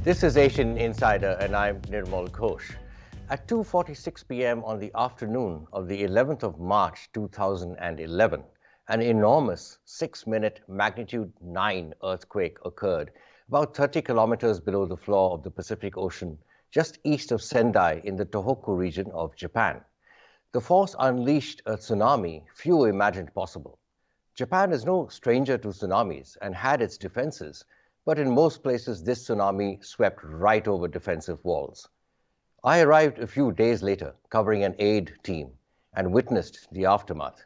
This is Asian Insider, and I'm Nirmal Ghosh. At 2:46 p.m. on the afternoon of the 11th of March 2011, an enormous 6-minute magnitude 9 earthquake occurred about 30 kilometers below the floor of the Pacific Ocean, just east of Sendai in the Tohoku region of Japan. The force unleashed a tsunami few imagined possible. Japan is no stranger to tsunamis and had its defenses, but in most places this tsunami swept right over defensive walls. I arrived a few days later, covering an aid team, and witnessed the aftermath.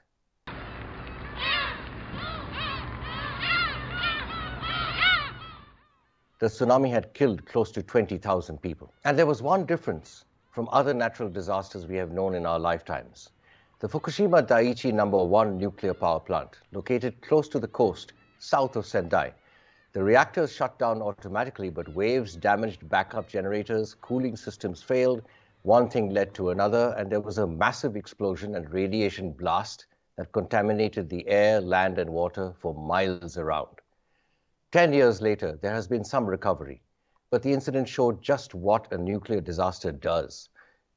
The tsunami had killed close to 20,000 people. And there was one difference from other natural disasters we have known in our lifetimes. The Fukushima Daiichi No. 1 nuclear power plant, located close to the coast, south of Sendai. The reactors shut down automatically, but waves damaged backup generators, cooling systems failed, one thing led to another, and there was a massive explosion and radiation blast that contaminated the air, land, and water for miles around. 10 years later, there has been some recovery, but the incident showed just what a nuclear disaster does.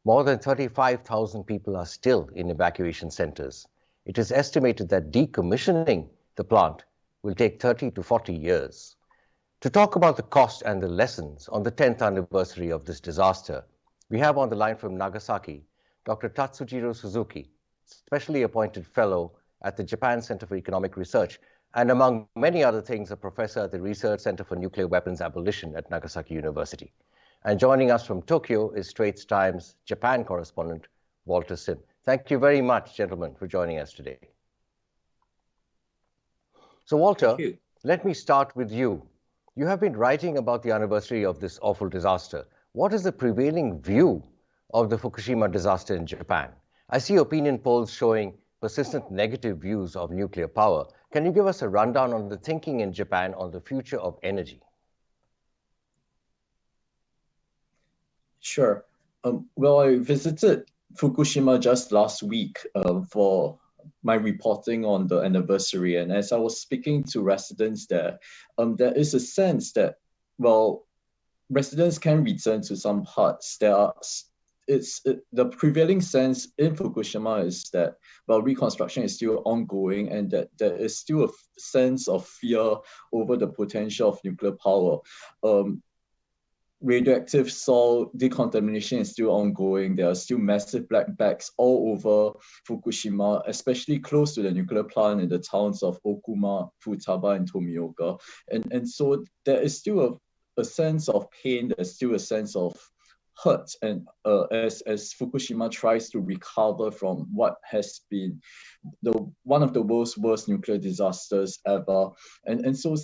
More than 35,000 people are still in evacuation centers. It is estimated that decommissioning the plant will take 30 to 40 years. To talk about the cost and the lessons on the 10th anniversary of this disaster, we have on the line from Nagasaki, Dr. Tatsujiro Suzuki, specially appointed fellow at the Japan Center for Economic Research, and among many other things, a professor at the Research Center for Nuclear Weapons Abolition at Nagasaki University. And joining us from Tokyo is Straits Times Japan correspondent Walter Sim. Thank you very much, gentlemen, for joining us today. So Walter, let me start with you. You have been writing about the anniversary of this awful disaster. What is the prevailing view of the Fukushima disaster in Japan? I see opinion polls showing persistent negative views of nuclear power. Can you give us a rundown on the thinking in Japan on the future of energy? Sure. Well, I visited Fukushima just last week for my reporting on the anniversary. And as I was speaking to residents there, there is a sense that, well, residents can return to some parts. The prevailing sense in Fukushima is that, well, reconstruction is still ongoing and that there is still a sense of fear over the potential of nuclear power. Radioactive soil decontamination is still ongoing. There are still massive black bags all over Fukushima, especially close to the nuclear plant in the towns of Okuma, Futaba, and Tomioka. And so there is still a sense of pain, there's still a sense of hurt, and as Fukushima tries to recover from what has been one of the world's worst nuclear disasters ever. And so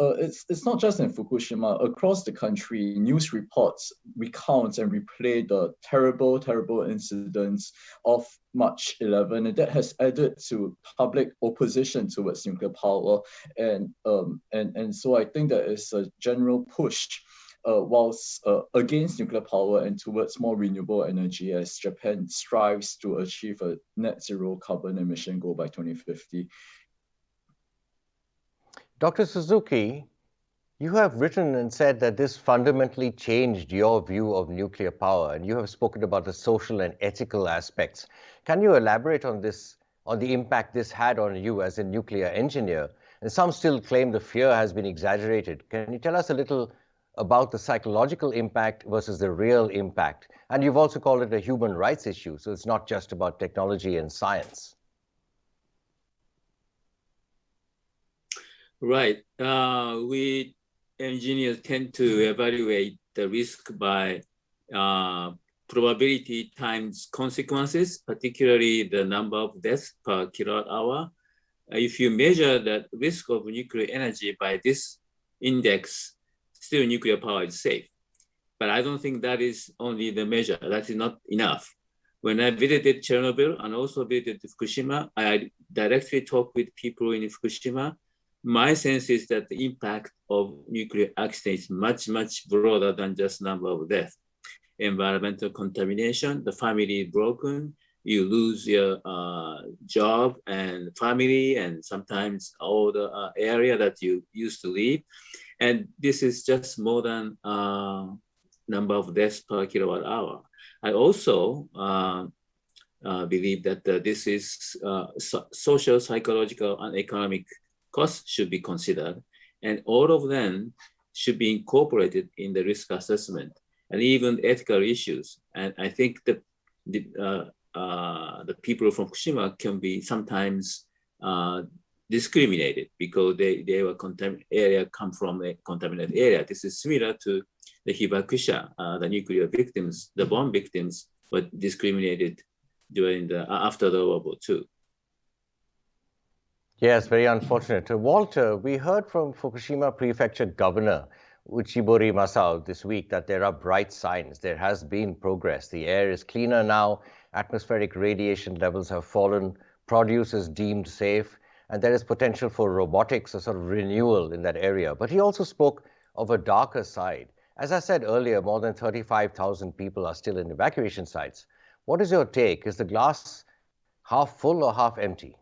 it's not just in Fukushima. Across the country, news reports recount and replay the terrible, terrible incidents of March 11, and that has added to public opposition towards nuclear power. And so I think there is a general push whilst against nuclear power and towards more renewable energy as Japan strives to achieve a net zero carbon emission goal by 2050. Dr. Suzuki, you have written and said that this fundamentally changed your view of nuclear power, and you have spoken about the social and ethical aspects. Can you elaborate on this, on the impact this had on you as a nuclear engineer? And some still claim the fear has been exaggerated. Can you tell us a little about the psychological impact versus the real impact? And you've also called it a human rights issue, so it's not just about technology and science. Right. We engineers tend to evaluate the risk by probability times consequences, particularly the number of deaths per kilowatt hour. If you measure the risk of nuclear energy by this index, still nuclear power is safe. But I don't think that is only the measure. That is not enough. When I visited Chernobyl and also visited Fukushima, I directly talked with people in Fukushima. My sense is that the impact of nuclear accidents is much, much broader than just number of deaths. Environmental contamination, the family is broken, you lose your job and family, and sometimes all the area that you used to live. And this is just more than number of deaths per kilowatt hour. I also believe that this is social, psychological, and economic costs should be considered, and all of them should be incorporated in the risk assessment, and even ethical issues. And I think that the people from Fukushima can be sometimes discriminated because they were come from a contaminated area. This is similar to the Hibakusha, the nuclear victims, the bomb victims were discriminated during after the World War II. Yes, very unfortunate. Walter, we heard from Fukushima Prefecture Governor Uchibori Masao this week that there are bright signs. There has been progress. The air is cleaner now, atmospheric radiation levels have fallen, produce is deemed safe, and there is potential for robotics, a sort of renewal in that area. But he also spoke of a darker side. As I said earlier, more than 35,000 people are still in evacuation sites. What is your take? Is the glass half full or half empty?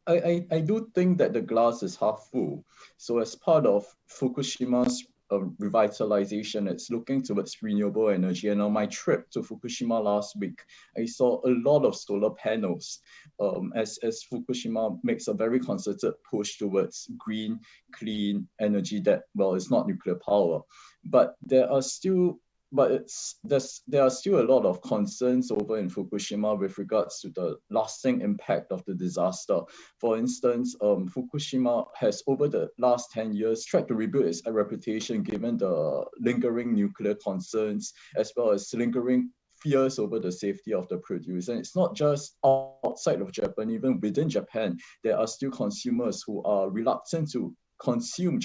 I do think that the glass is half full. So as part of Fukushima's revitalisation, it's looking towards renewable energy. And on my trip to Fukushima last week, I saw a lot of solar panels as Fukushima makes a very concerted push towards green, clean energy that, well, it's not nuclear power. But there are still there are still a lot of concerns over in Fukushima with regards to the lasting impact of the disaster. For instance, Fukushima has over the last 10 years tried to rebuild its reputation given the lingering nuclear concerns as well as lingering fears over the safety of the produce. And it's not just outside of Japan, even within Japan, there are still consumers who are reluctant to consume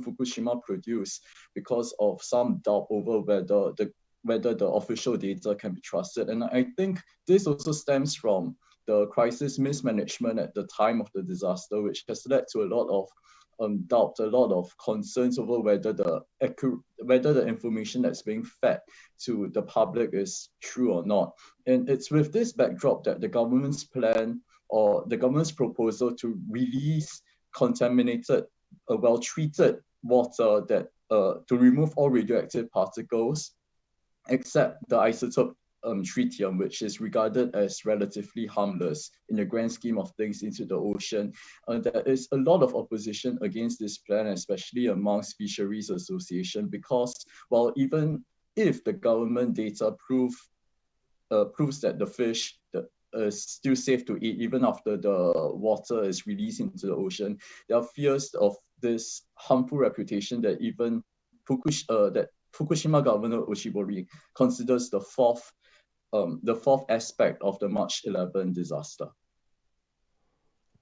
Fukushima produce because of some doubt over whether the official data can be trusted. And I think this also stems from the crisis mismanagement at the time of the disaster, which has led to a lot of doubt, a lot of concerns over whether the information that's being fed to the public is true or not. And it's with this backdrop that the government's plan or the government's proposal to release contaminated well-treated water that to remove all radioactive particles, except the isotope tritium, which is regarded as relatively harmless in the grand scheme of things, into the ocean. There is a lot of opposition against this plan, especially amongst Fisheries Association, because, well, even if the government data proves that the fish is still safe to eat even after the water is released into the ocean, there are fears of this harmful reputation that even Fukushima Governor Uchibori considers the fourth aspect of the March 11 disaster.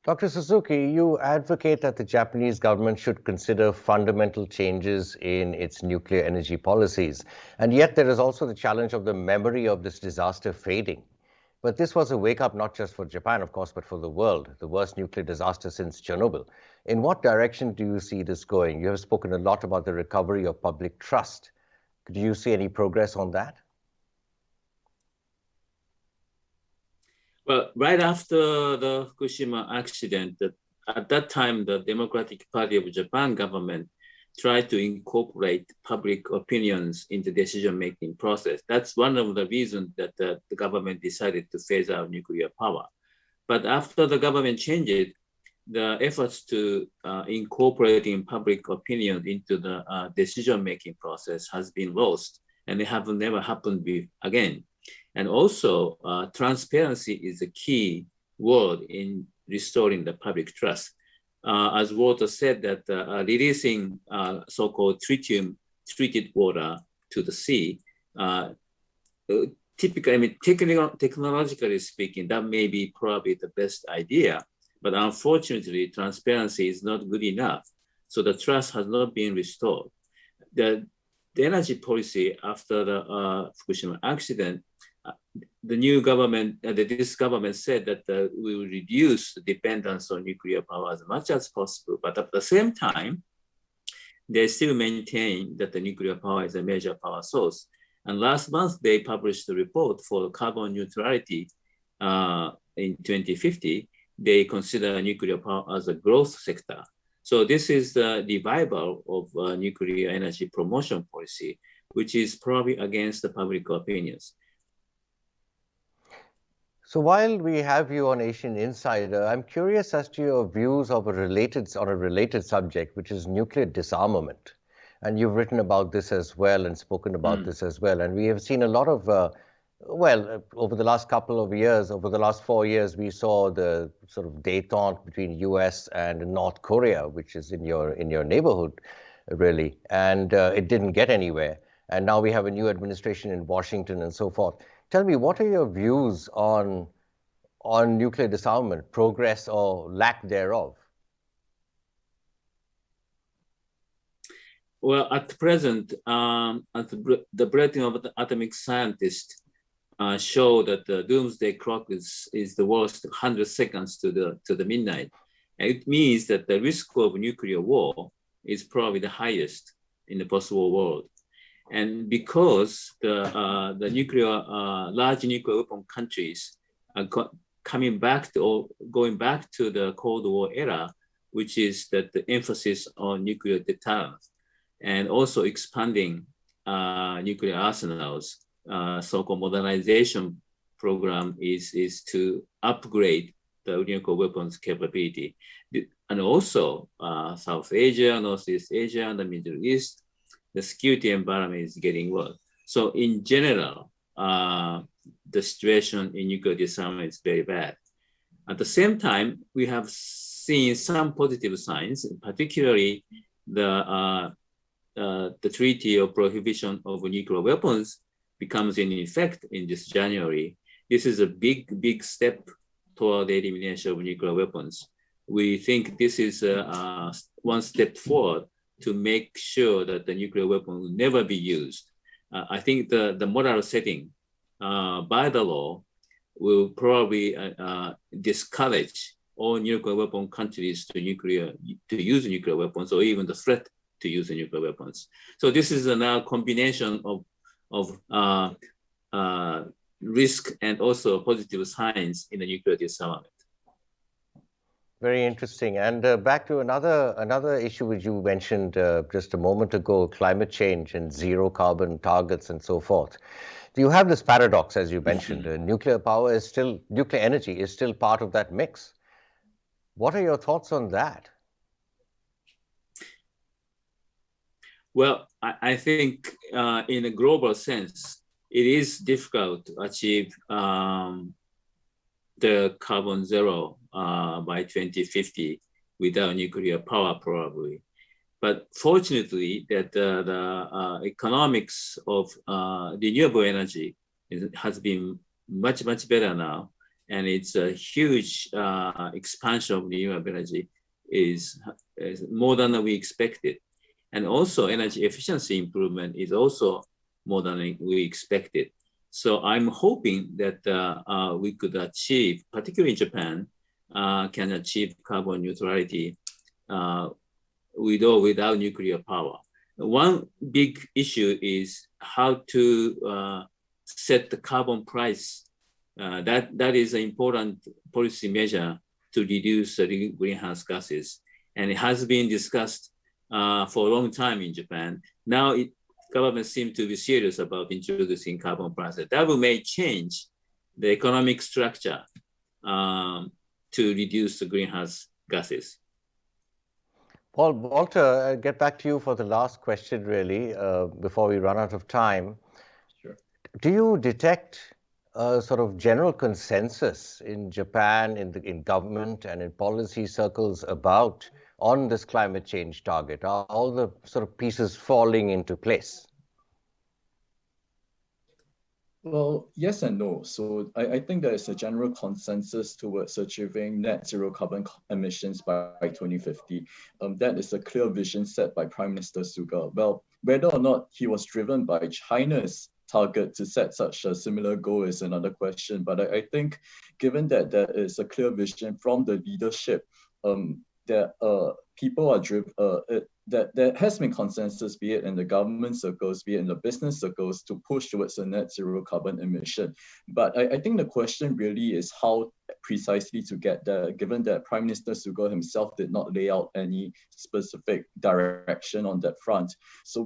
Dr. Suzuki, you advocate that the Japanese government should consider fundamental changes in its nuclear energy policies. And yet there is also the challenge of the memory of this disaster fading. But this was a wake-up not just for Japan, of course, but for the world, the worst nuclear disaster since Chernobyl. In what direction do you see this going? You have spoken a lot about the recovery of public trust. Do you see any progress on that? Well, right after the Fukushima accident, at that time, the Democratic Party of Japan government tried to incorporate public opinions in the decision-making process. That's one of the reasons that the government decided to phase out nuclear power. But after the government changed, the efforts to incorporating public opinion into the decision-making process has been lost, and it have never happened again. And also, transparency is a key word in restoring the public trust. As Walter said, that releasing so-called tritium-treated water to the sea, typically, technologically speaking, that may be probably the best idea, but unfortunately, transparency is not good enough. So the trust has not been restored. The energy policy after the Fukushima accident, the new government, this government said that we will reduce the dependence on nuclear power as much as possible. But at the same time, they still maintain that the nuclear power is a major power source. And last month, they published a report for carbon neutrality in 2050. They consider nuclear power as a growth sector. So this is the revival of nuclear energy promotion policy, which is probably against the public opinions. So while we have you on Asian Insider, I'm curious as to your views of on a related subject, which is nuclear disarmament. And you've written about this as well and spoken about this as well. And we have seen a lot of, over the last couple of years, over the last 4 years, we saw the sort of détente between US and North Korea, which is in your neighborhood, really. And it didn't get anywhere. And now we have a new administration in Washington and so forth. Tell me, what are your views on nuclear disarmament, progress or lack thereof? Well, at present, the bulletin of the atomic scientists show that the doomsday clock is the worst 100 seconds to the midnight. And it means that the risk of nuclear war is probably the highest in the post-war world. And because the large nuclear weapon countries are going back to the Cold War era, which is that the emphasis on nuclear deterrence and also expanding nuclear arsenals, so-called modernization program is to upgrade the nuclear weapons capability. And also South Asia, Northeast Asia, and the Middle East, the security environment is getting worse. So in general, the situation in nuclear disarmament is very bad. At the same time, we have seen some positive signs, particularly the Treaty of Prohibition of Nuclear Weapons becomes in effect in this January. This is a big step toward the elimination of nuclear weapons. We think this is one step forward to make sure that the nuclear weapon will never be used. I think the moral setting by the law will probably discourage all nuclear weapon countries to use nuclear weapons, or even the threat to use nuclear weapons. So this is a now combination of risk and also positive signs in the nuclear disarmament. Very interesting. And back to another issue which you mentioned just a moment ago, climate change and zero carbon targets and so forth. You have this paradox, as you mentioned, nuclear energy is still part of that mix. What are your thoughts on that? Well, I think in a global sense, it is difficult to achieve the carbon zero by 2050 without nuclear power, probably. But fortunately, that the economics of renewable energy has been much better now, and it's a huge expansion of renewable energy is more than we expected. And also energy efficiency improvement is also more than we expected. So I'm hoping that we could achieve, particularly Japan, can achieve carbon neutrality with or without nuclear power. One big issue is how to set the carbon price. That is an important policy measure to reduce the greenhouse gases. And it has been discussed for a long time in Japan. Now government seems to be serious about introducing carbon prices. That may change the economic structure to reduce the greenhouse gases. Paul, Walter, I'll get back to you for the last question, really, before we run out of time. Sure. Do you detect a sort of general consensus in Japan, in government and in policy circles on this climate change target? Are all the sort of pieces falling into place? Well, yes and no. So I think there is a general consensus towards achieving net zero carbon emissions by 2050. That is a clear vision set by Prime Minister Suga. Well, whether or not he was driven by China's target to set such a similar goal is another question. But I think given that there is a clear vision from the leadership, that people are driven, that has been consensus, be it in the government circles, be it in the business circles, to push towards a net zero carbon emission. But I think the question really is how precisely to get there, given that Prime Minister Suga himself did not lay out any specific direction on that front. So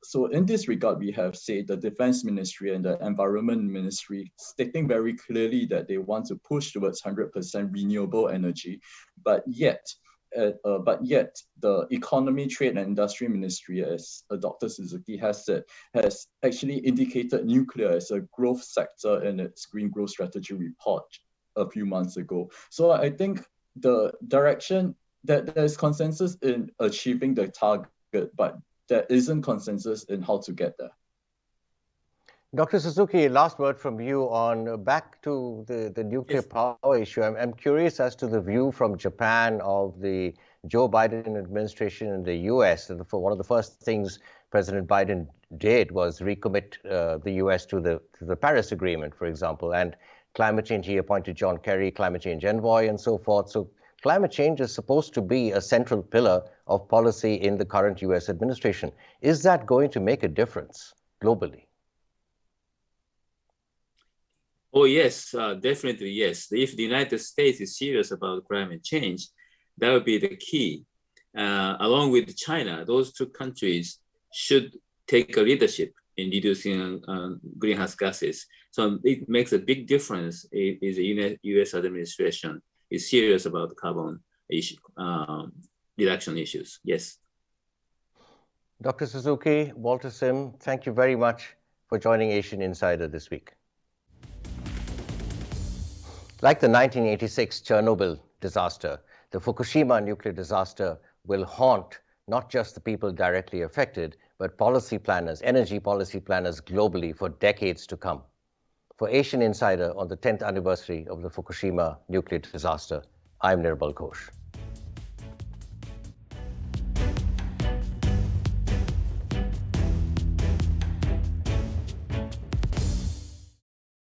so in this regard, we have, say, the Defense Ministry and the Environment Ministry stating very clearly that they want to push towards 100% renewable energy, but yet the Economy, Trade and Industry Ministry, as Dr. Suzuki has said, has actually indicated nuclear as a growth sector in its Green Growth Strategy report a few months ago. So I think the direction that there's consensus in achieving the target, but there isn't consensus in how to get there. Dr. Suzuki, last word from you on back to the nuclear power issue. I'm curious as to the view from Japan of the Joe Biden administration in the US. One of the first things President Biden did was recommit the US to the Paris Agreement, for example, and climate change. He appointed John Kerry, climate change envoy, and so forth. So climate change is supposed to be a central pillar of policy in the current US administration. Is that going to make a difference globally? Oh, yes, definitely, yes. If the United States is serious about climate change, that would be the key. Along with China, those two countries should take a leadership in reducing greenhouse gases. So it makes a big difference if the US administration is serious about carbon issue, reduction issues. Yes. Dr. Suzuki, Walter Sim, thank you very much for joining Asian Insider this week. Like the 1986 Chernobyl disaster, the Fukushima nuclear disaster will haunt not just the people directly affected, but policy planners, energy policy planners globally for decades to come. For Asian Insider on the 10th anniversary of the Fukushima nuclear disaster, I'm Nirbal Ghosh.